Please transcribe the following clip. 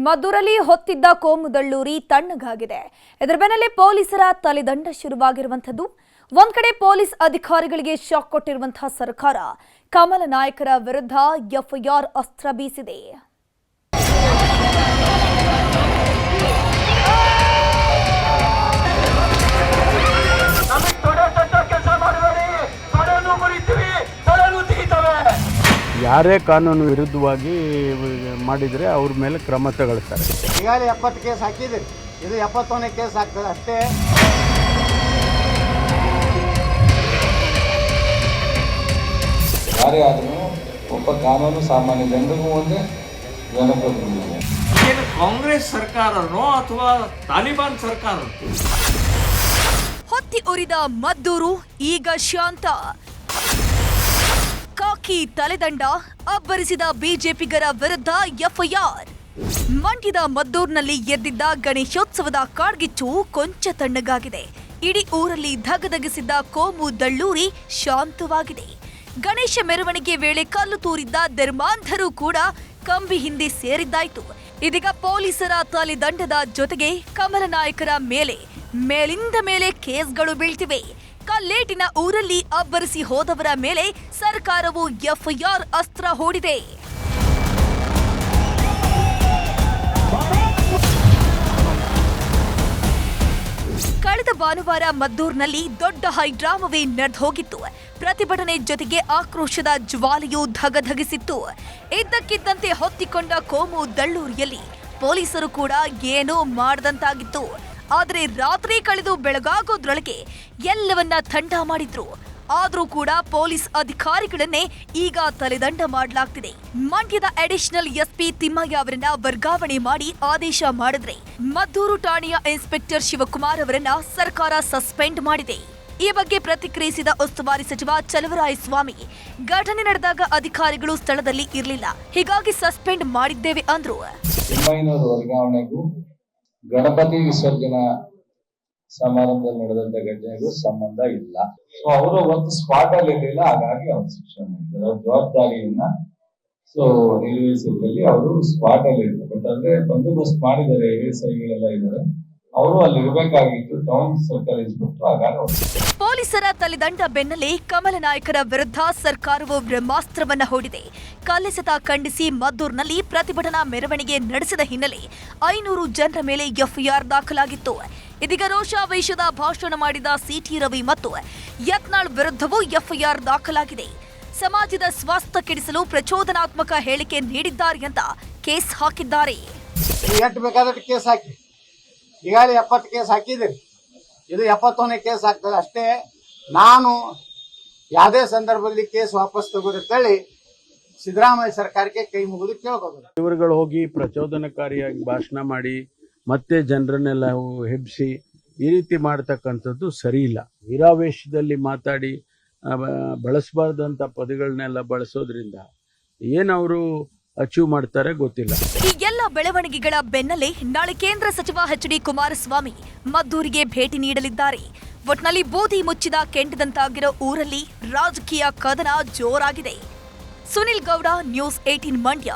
ಮದ್ದೂರಲ್ಲಿ ಹೊತ್ತಿದ್ದ ಕೋಮು ದಳ್ಳೂರಿ ತಣ್ಣಗಾಗಿದೆ. ಇದರ ಬೆನ್ನಲ್ಲೇ ಪೊಲೀಸರ ತಲೆದಂಡ ಶುರುವಾಗಿರುವಂತದ್ದು. ಒಂದ್ ಕಡೆ ಪೊಲೀಸ್ ಅಧಿಕಾರಿಗಳಿಗೆ ಶಾಕ್ ಕೊಟ್ಟಿರುವಂತಹ ಸರ್ಕಾರ ಕಮಲ ನಾಯಕರ ವಿರುದ್ಧ ಎಫ್ಐಆರ್ ಅಸ್ತ್ರ ಬೀಸಿದೆ. ಯಾರೇ ಕಾನೂನು ವಿರುದ್ಧವಾಗಿ ಮಾಡಿದರೆ ಅವ್ರ ಮೇಲೆ ಕ್ರಮ ತಗೊಳ್ತಾರೆ. ಈಗಾಗಲೇ 70 ಕೇಸ್ ಹಾಕಿದ್ರಿ, ಇದು 71ನೇ ಕೇಸ್ ಆಗ್ತದೆ ಅಷ್ಟೇ. ಯಾರೇ ಆದರೂ ಒಬ್ಬ ಕಾನೂನು ಸಾಮಾನ್ಯ ಜನರಿಗೂ ಒಂದೇ ಜನಪ್ರತಿನಿಧಿ. ಕಾಂಗ್ರೆಸ್ ಸರ್ಕಾರನೋ ಅಥವಾ ತಾಲಿಬಾನ್ ಸರ್ಕಾರ? ಹೊತ್ತಿ ಉರಿದ ಮದ್ದೂರು ಈಗ ಶಾಂತ. ಕಾಕಿ ತಲೆದಂಡ, ಅಬ್ಬರಿಸಿದ ಬಿಜೆಪಿಗರ ವಿರುದ್ಧ ಎಫ್ಐಆರ್. ಮಂಡ್ಯದ ಮದ್ದೂರಿನಲ್ಲಿ ಎದ್ದಿದ್ದ ಗಣೇಶೋತ್ಸವದ ಕಾಡ್ಗಿಚ್ಚು ಕೊಂಚ ತಣ್ಣಗಾಗಿದೆ. ಇಡೀ ಊರಲ್ಲಿ ಧಗಧಗಿಸಿದ್ದ ಕೋಮು ದಳ್ಳೂರಿ ಶಾಂತವಾಗಿದೆ. ಗಣೇಶ ಮೆರವಣಿಗೆ ವೇಳೆ ಕಲ್ಲು ತೂರಿದ್ದ ಧರ್ಮಾಂಧರು ಕೂಡ ಕಂಬಿ ಹಿಂದೆ ಸೇರಿದ್ದಾಯ್ತು. ಇದೀಗ ಪೊಲೀಸರ ತಲೆದಂಡದ ಜೊತೆಗೆ ಕಮಲ ನಾಯಕರ ಮೇಲಿಂದ ಮೇಲೆ ಕೇಸ್ಗಳು ಬೀಳ್ತಿವೆ. ಕಲ್ಲೇಟಿನ ಊರಲ್ಲಿ ಅಬ್ಬರಿಸಿ ಹೋದವರ ಮೇಲೆ ಸರ್ಕಾರವು ಎಫ್ಐಆರ್ ಅಸ್ತ್ರ ಹೂಡಿದೆ. ಕಳೆದ ಭಾನುವಾರ ಮದ್ದೂರಿನಲ್ಲಿ ದೊಡ್ಡ ಹೈಡ್ರಾಮವೇ ನಡೆದು ಹೋಗಿತ್ತು. ಪ್ರತಿಭಟನೆ ಜೊತೆಗೆ ಆಕ್ರೋಶದ ಜ್ವಾಲೆಯೂ ಧಗಧಗಿಸಿತ್ತು. ಇದ್ದಕ್ಕಿದ್ದಂತೆ ಹೊತ್ತಿಕೊಂಡ ಕೋಮು ದಳ್ಳೂರಿಯಲ್ಲಿ ಪೊಲೀಸರು ಕೂಡ ಏನೂ ಮಾಡದಂತಾಗಿತ್ತು. ಆದರೆ ರಾತ್ರಿ ಕಳೆದು ಬೆಳಗಾಗೋದ್ರೊಳಗೆ ಎಲ್ಲವನ್ನ ಥಂಡ ಮಾಡಿದ್ರು. ಆದ್ರೂ ಕೂಡ ಪೊಲೀಸ್ ಅಧಿಕಾರಿಗಳನ್ನೇ ಈಗ ತಲೆದಂಡ ಮಾಡಲಾಗ್ತಿದೆ. ಮಂಡ್ಯದ ಅಡಿಷನಲ್ ಎಸ್ಪಿ ತಿಮ್ಮಯ್ಯ ಅವರನ್ನ ವರ್ಗಾವಣೆ ಮಾಡಿ ಆದೇಶ ಮಾಡಿದ್ರೆ ಮದ್ದೂರು ಠಾಣೆಯ ಇನ್ಸ್ಪೆಕ್ಟರ್ ಶಿವಕುಮಾರ್ ಅವರನ್ನ ಸರ್ಕಾರ ಸಸ್ಪೆಂಡ್ ಮಾಡಿದೆ. ಈ ಬಗ್ಗೆ ಪ್ರತಿಕ್ರಿಯಿಸಿದ ಉಸ್ತುವಾರಿ ಸಚಿವ ಚಲುವರಾಯಸ್ವಾಮಿ, ಘಟನೆ ನಡೆದಾಗ ಅಧಿಕಾರಿಗಳು ಸ್ಥಳದಲ್ಲಿ ಇರಲಿಲ್ಲ, ಹೀಗಾಗಿ ಸಸ್ಪೆಂಡ್ ಮಾಡಿದ್ದೇವೆ ಅಂದ್ರು. ವರ್ಗಾವಣೆಗೂ ಗಣಪತಿ ವಿಸರ್ಜನಾ ಸಮಾರಂಭದಲ್ಲಿ ನಡೆದಂತ ಘಟನೆಗೂ ಸಂಬಂಧ ಇಲ್ಲ. ಸೊ ಅವರು ಒಂದು ಸ್ಪಾಟ್ ಅಲ್ಲಿ ಇರಲಿಲ್ಲ, ಹಾಗಾಗಿ ಅವ್ರ ಶಿಕ್ಷಣ ಅವ್ರ ಜವಾಬ್ದಾರಿಯನ್ನ ನಿರ್ವಹಿಸಿದ್ರಲ್ಲಿ ಅವರು ಸ್ಪಾಟ್ ಅಲ್ಲಿ ಇರ್ತಾರೆ. ಬಟ್ ಅಂದ್ರೆ ಬಂದೋಬಸ್ತ್ ಮಾಡಿದ್ದಾರೆ, ಏಎಸ್ಐಗಳೆಲ್ಲ ಇದ್ದಾರೆ, ಅವರು ಅಲ್ಲಿ ಇರಬೇಕಾಗಿತ್ತು. ಟೌನ್ ಸರ್ಕಲ್ ಇನ್ಸ್ಪೆಕ್ಟರ್ ಹಾಗಾಗಿ ಪೊಲೀಸರ ತಲೆದಂಡ ಬೆನ್ನಲ್ಲೇ ಕಮಲ ನಾಯಕರ ವಿರುದ್ಧ ಸರ್ಕಾರವು ಬ್ರಹ್ಮಾಸ್ತ್ರವನ್ನ ಹೂಡಿದೆ. ಕಲ್ಲೆಸೆತ ಖಂಡಿಸಿ ಮದ್ದೂರಿನಲ್ಲಿ ಪ್ರತಿಭಟನಾ ಮೆರವಣಿಗೆ ನಡೆಸಿದ ಹಿನ್ನೆಲೆ 500 ಜನರ ಮೇಲೆ ಎಫ್ಐಆರ್ ದಾಖಲಾಗಿತ್ತು. ಇದೀಗ ರೋಷಾವೇಶದ ಭಾಷಣ ಮಾಡಿದ ಸಿಟಿ ರವಿ ಮತ್ತು ಯತ್ನಾಳ್ ವಿರುದ್ಧವೂ ಎಫ್ಐಆರ್ ದಾಖಲಾಗಿದೆ. ಸಮಾಜದ ಸ್ವಾಸ್ಥ್ಯ ಕೆಡಿಸಲು ಪ್ರಚೋದನಾತ್ಮಕ ಹೇಳಿಕೆ ನೀಡಿದ್ದಾರೆ ಅಂತ ಕೇಸ್ ಹಾಕಿದ್ದಾರೆ. ಎಷ್ಟು ಬೇಕಾದಷ್ಟು ಕೇಸ್ ಹಾಕಿ, ಈಗಾಗಲೇ 70 ಕೇಸ್ ಹಾಕಿದ್ರಿ, ಇದು 71ನೇ ಕೇಸ್ ಆಗ್ತದೆ ಅಷ್ಟೇ. ನಾನು ಯಾವುದೇ ಸಂದರ್ಭದಲ್ಲಿ ಕೇಸ್ ವಾಪಸ್ ತಗೋರಿ ಸಿದ್ದರಾಮಯ್ಯ ಸರ್ಕಾರಕ್ಕೆ ಕೈ ಮುಗಿದು ಕೇಳ್ಕೋದು. ಇವರುಗಳು ಹೋಗಿ ಪ್ರಚೋದನಕಾರಿಯಾಗಿ ಭಾಷಣ ಮಾಡಿ ಮತ್ತೆ ಜನರನ್ನೆಲ್ಲ ಹೆಬ್ಬಿಸಿ ಈ ರೀತಿ ಮಾಡ್ತಕ್ಕಂಥದ್ದು ಸರಿ ಇಲ್ಲ. ವೀರಾವೇಶದಲ್ಲಿ ಮಾತಾಡಿ ಬಳಸಬಾರ್ದಂಥ ಪದಗಳನ್ನೆಲ್ಲ ಬಳಸೋದ್ರಿಂದ ಏನವರು ಅಚೀವ್ ಮಾಡ್ತಾರೆ ಗೊತ್ತಿಲ್ಲ. ಈ ಎಲ್ಲ ಬೆಳವಣಿಗೆಗಳ ಬೆನ್ನಲ್ಲೇ ನಾಳೆ ಕೇಂದ್ರ ಸಚಿವ ಎಚ್.ಡಿ. ಕುಮಾರಸ್ವಾಮಿ ಮದ್ದೂರಿಗೆ ಭೇಟಿ ನೀಡಲಿದ್ದಾರೆ. ಒಟ್ನಲ್ಲಿ ಬೂದಿ ಮುಚ್ಚಿದ ಕೆಂಡದಂತಾಗಿರೋ ಊರಲ್ಲಿ ರಾಜಕೀಯ ಕದನ ಜೋರಾಗಿದೆ. ಸುನಿಲ್ ಗೌಡ, ನ್ಯೂಸ್ 18 ಮಂಡ್ಯ.